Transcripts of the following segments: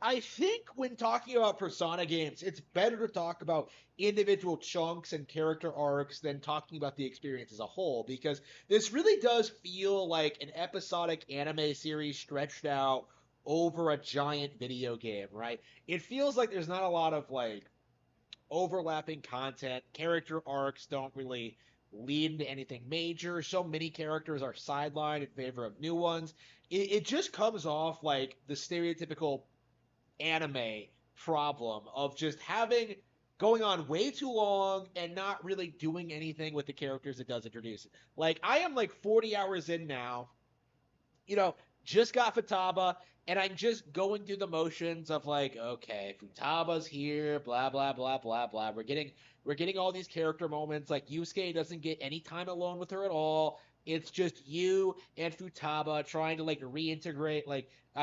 I think when talking about Persona games, it's better to talk about individual chunks and character arcs than talking about the experience as a whole, because this really does feel like an episodic anime series stretched out over a giant video game, right? It feels like there's not a lot of like overlapping content. Character arcs don't really lead into anything major. So many characters are sidelined in favor of new ones. It just comes off like the stereotypical anime problem of just having going on way too long and not really doing anything with the characters it does introduce. Like I am like 40 hours in now, you know, just got Futaba, and I'm just going through the motions of like, okay, Futaba's here, blah blah blah blah blah. We're getting all these character moments. Like Yusuke doesn't get any time alone with her at all. It's just you and Futaba trying to like reintegrate,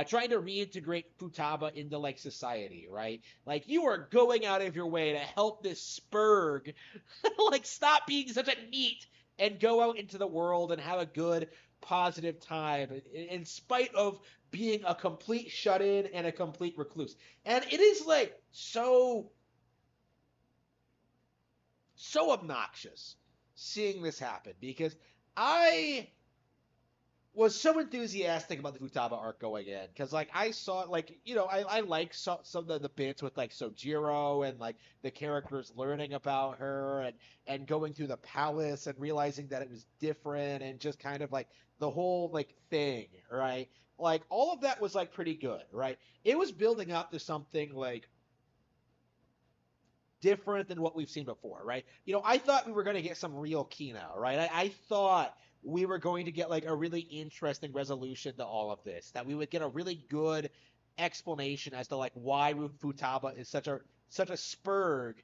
trying to reintegrate Futaba into like society, right? Like you are going out of your way to help this Spurg, like stop being such a neat and go out into the world and have a good positive time in spite of being a complete shut-in and a complete recluse. And it is like so obnoxious seeing this happen because I was so enthusiastic about the Futaba arc going in because like I saw like I like some of the bits with like Sojiro and like the characters learning about her and going through the palace and realizing that it was different and just kind of like the whole like thing, right? Like all of that was like pretty good, right? It was building up to something like different than what we've seen before, right? I thought we were going to get some real Kino, right? I thought we were going to get like a really interesting resolution to all of this, that we would get a really good explanation as to like why Futaba is such a spurg,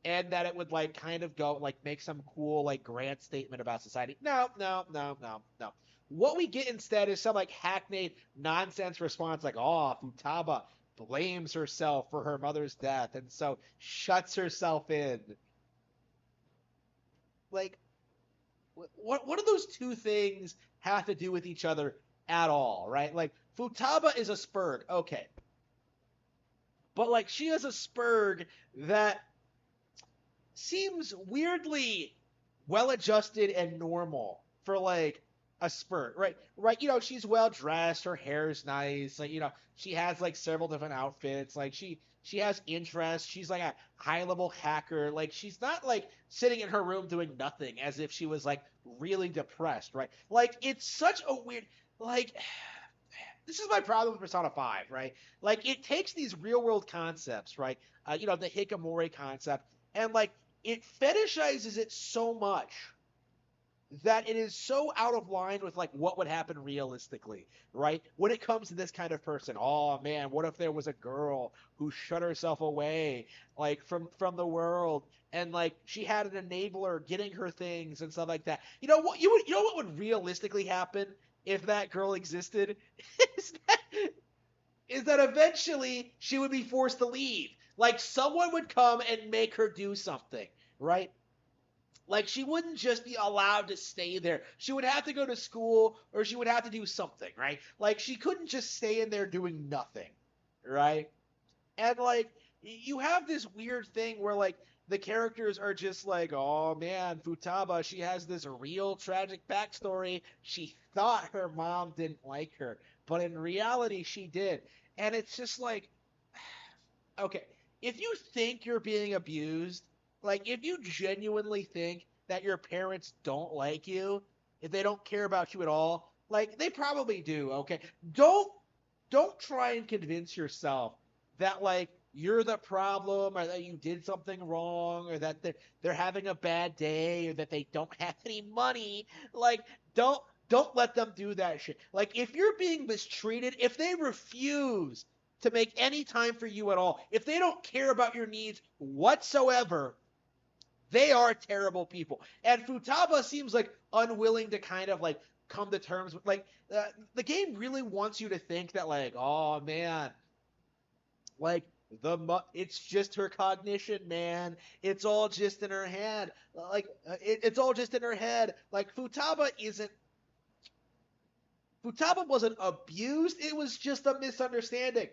and that it would like kind of go like make some cool like grand statement about society. No, no, no, no, no. What we get instead is some like hackneyed nonsense response like, "Oh, Futaba blames herself for her mother's death and so shuts herself in." Like, what do those two things have to do with each other at all, right? Like, Futaba is a Spurg, okay. But, like, she is a Spurg that seems weirdly well adjusted and normal for, like, a Spurg, right? Right, she's well dressed, her hair's nice, like, she has like several different outfits, like she has interests, she's like a high level hacker, like she's not like sitting in her room doing nothing as if she was like really depressed, right? Like it's such a weird, like this is my problem with Persona 5, right? Like it takes these real world concepts, right? The Hikamori concept, and like it fetishizes it so much that it is so out of line with like what would happen realistically, right? When it comes to this kind of person. Oh man, what if there was a girl who shut herself away like from the world, and like she had an enabler getting her things and stuff like that. You know what would realistically happen if that girl existed? is that, is that eventually she would be forced to leave. Like someone would come and make her do something, right? Like she wouldn't just be allowed to stay there. She would have to go to school or she would have to do something, right? Like she couldn't just stay in there doing nothing, right? And like you have this weird thing where like the characters are just like, oh man, Futaba, she has this real tragic backstory. She thought her mom didn't like her, but in reality she did. And it's just like, okay, if you think you're being abused, like if you genuinely think that your parents don't like you, if they don't care about you at all, like they probably do, okay? Don't don't try and convince yourself that like you're the problem or that you did something wrong or that they're having a bad day or that they don't have any money. Like don't let them do that shit. Like if you're being mistreated, if they refuse to make any time for you at all, if they don't care about your needs whatsoever, they are terrible people. And Futaba seems like unwilling to kind of like come to terms with like the game really wants you to think that like, oh man, like it's just her cognition, man. It's all just in her head. Like it's all just in her head. Like Futaba wasn't abused. It was just a misunderstanding.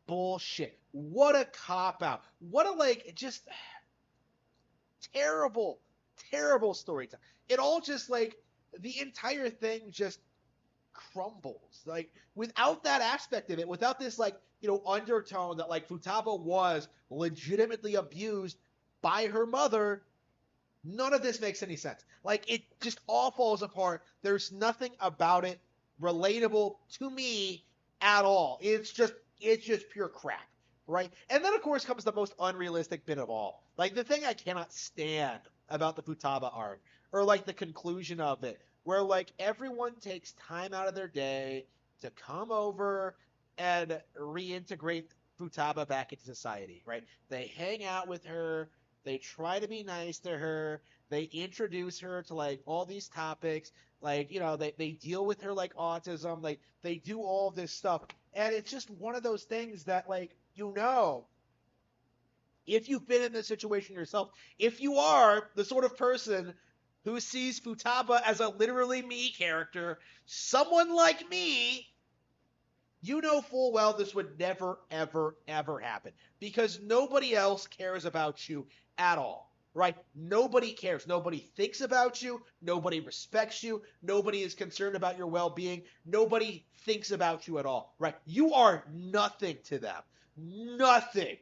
bullshit. What a cop out. What a like just terrible, terrible storytelling. It all just like the entire thing just crumbles. Like without that aspect of it, without this like undertone that like Futaba was legitimately abused by her mother, none of this makes any sense. Like it just all falls apart. There's nothing about it relatable to me at all. It's just pure crap, right? And then of course comes the most unrealistic bit of all. Like the thing I cannot stand about the Futaba arc, or like the conclusion of it, where like everyone takes time out of their day to come over and reintegrate Futaba back into society, right? They hang out with her, they try to be nice to her, they introduce her to like all these topics, like they deal with her like autism, like they do all this stuff, and it's just one of those things that like if you've been in this situation yourself, if you are the sort of person who sees Futaba as a literally me character, someone like me, you know full well this would never, ever, ever happen because nobody else cares about you at all, right? Nobody cares. Nobody thinks about you. Nobody respects you. Nobody is concerned about your well being. Nobody thinks about you at all, right? You are nothing to them. Nothing.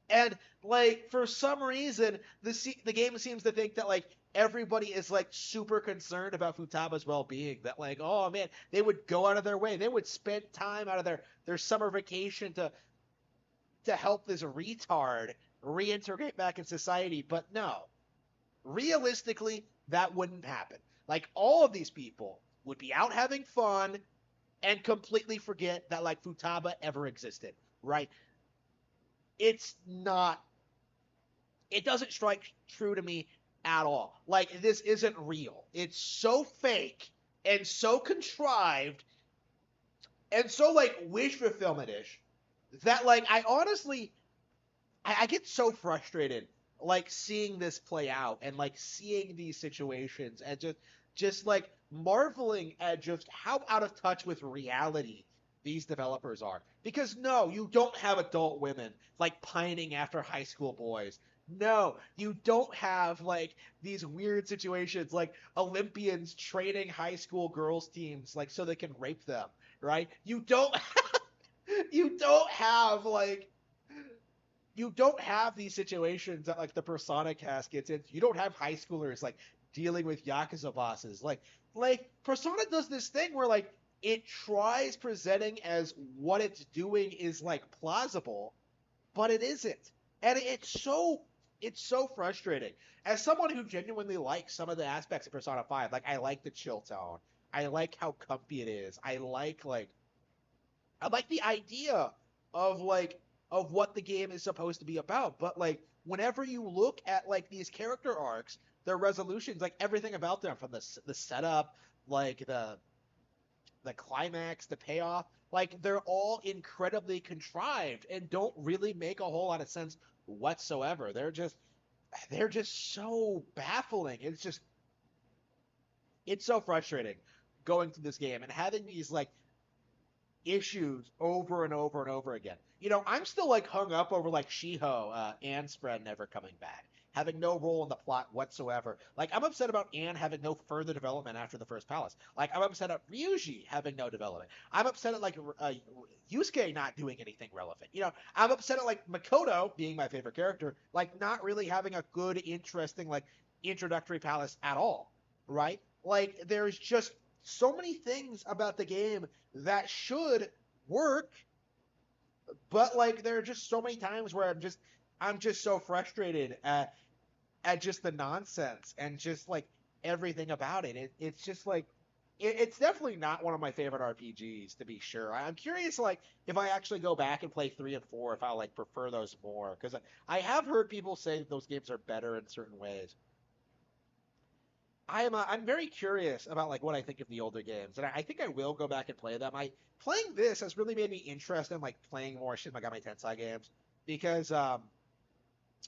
And like for some reason, the game seems to think that like everybody is like super concerned about Futaba's well-being. That like, oh man, they would go out of their way, they would spend time out of their summer vacation to help this retard reintegrate back in society. But no, realistically, that wouldn't happen. Like all of these people would be out having fun and completely forget that like Futaba ever existed, right? It's not it doesn't strike true to me at all. Like this isn't real. It's so fake and so contrived and so like wish fulfillment ish that like I honestly I get so frustrated like seeing this play out and like seeing these situations and just like marveling at just how out of touch with reality these developers are. Because no, you don't have adult women like pining after high school boys. No, you don't have like these weird situations like Olympians training high school girls teams like so they can rape them, right? You don't have like you don't have these situations that like the Persona cast gets into. You don't have high schoolers like dealing with Yakuza bosses. Like Persona does this thing where like it tries presenting as what it's doing is like plausible, but it isn't. And it's so frustrating. As someone who genuinely likes some of the aspects of Persona 5, like I like the chill tone. I like how comfy it is. I like the idea of like of what the game is supposed to be about, but like whenever you look at like these character arcs, their resolutions, like everything about them from the setup, like the climax, the payoff, like they're all incredibly contrived and don't really make a whole lot of sense whatsoever. They're just so baffling. It's so frustrating going through this game and having these like issues over and over and over again. I'm still like hung up over like Shiho, Anne's friend never coming back, having no role in the plot whatsoever. Like I'm upset about Anne having no further development after the first palace. Like I'm upset at Ryuji having no development. I'm upset at like Yusuke not doing anything relevant. I'm upset at like Makoto being my favorite character, like not really having a good, interesting like introductory palace at all. Right? Like there's just so many things about the game that should work, but like there are just so many times where I'm just so frustrated at just the nonsense and just like everything about it. It's just like it's definitely not one of my favorite RPGs to be sure. I'm curious like if I actually go back and play 3 and 4 if I'll like prefer those more because I have heard people say that those games are better in certain ways. I'm very curious about like what I think of the older games, and I think I will go back and play them. I Playing this has really made me interested in like playing more Shin Megami Tensei games because I'm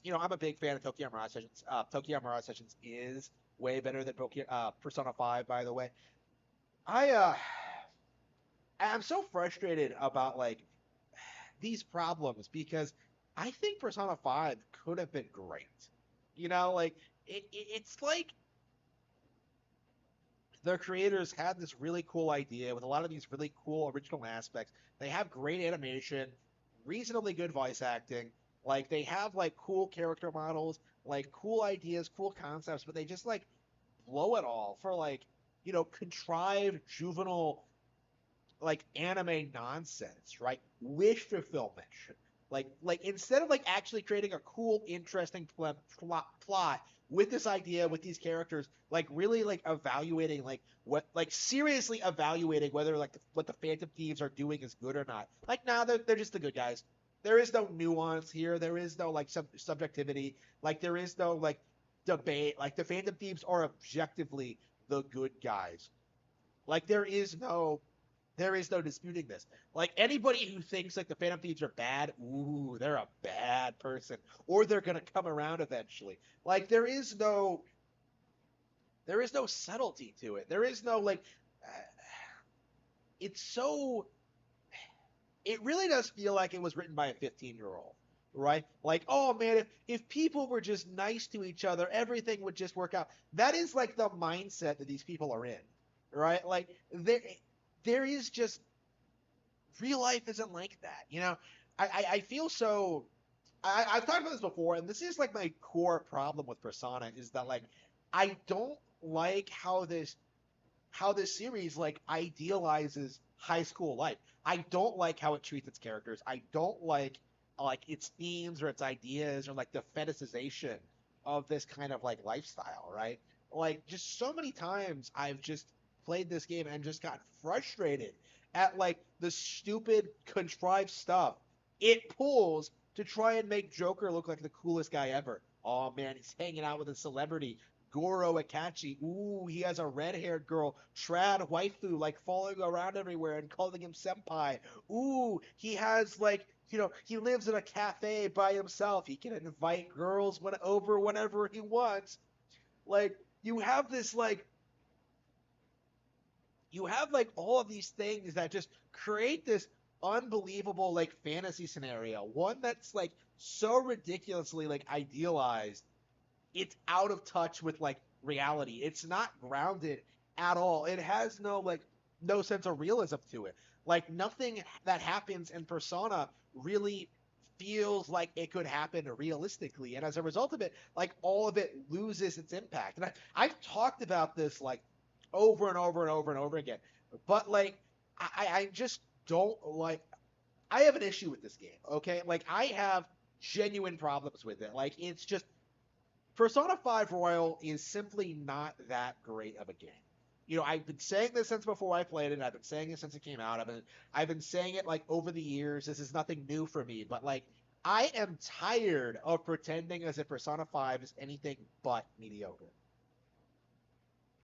a big fan of Tokyo Mirage Sessions. Tokyo Mirage Sessions is way better than Persona 5, by the way. I I'm so frustrated about like these problems because I think Persona 5 could have been great. You know, like it's like their creators had this really cool idea with a lot of these really cool original aspects. They have great animation, reasonably good voice acting. Like they have like cool character models, like cool ideas, cool concepts, but they just like blow it all for like, contrived juvenile like anime nonsense, right? Wish fulfillment. Like instead of like actually creating a cool, interesting plot with this idea, with these characters, like really like evaluating like what like seriously evaluating whether like what the Phantom Thieves are doing is good or not. Like now they're just the good guys. There is no nuance here. There is no like subjectivity. Like there is no like debate. Like the Phantom Thieves are objectively the good guys. Like there is no disputing this. Like anybody who thinks like the Phantom Thieves are bad, ooh, they're a bad person, or they're gonna come around eventually. Like there is no subtlety to it. There is no like, uh, it's so. It really does feel like it was written by a 15-year-old, right? Like, oh man, if people were just nice to each other, everything would just work out. That is like the mindset that these people are in, right? Like there is just real life isn't like that. I feel so. I've talked about this before, and this is like my core problem with Persona is that like I don't like how this series like idealizes high school life. I don't like how it treats its characters. I don't like its themes or its ideas or like the fetishization of this kind of like lifestyle, right? Like just so many times I've just played this game and just got frustrated at like the stupid contrived stuff it pulls to try and make Joker look like the coolest guy ever. Oh man, he's hanging out with a celebrity. Goro Akachi. Ooh, he has a red-haired girl, trad waifu, like following around everywhere and calling him senpai. Ooh, he has like, he lives in a cafe by himself. He can invite girls over whenever he wants. Like, you have like all of these things that just create this unbelievable like fantasy scenario. One that's like so ridiculously like idealized it's out of touch with like reality. It's not grounded at all. It has no sense of realism to it. Like nothing that happens in Persona really feels like it could happen realistically. And as a result of it, like all of it loses its impact. And I've talked about this like over and over and over and over again. But like I just don't like I have an issue with this game, okay? Like I have genuine problems with it. Like it's just Persona 5 Royal is simply not that great of a game. I've been saying this since before I played it. I've been saying it since it came out. I've been saying it like over the years. This is nothing new for me, but like I am tired of pretending as if Persona 5 is anything but mediocre.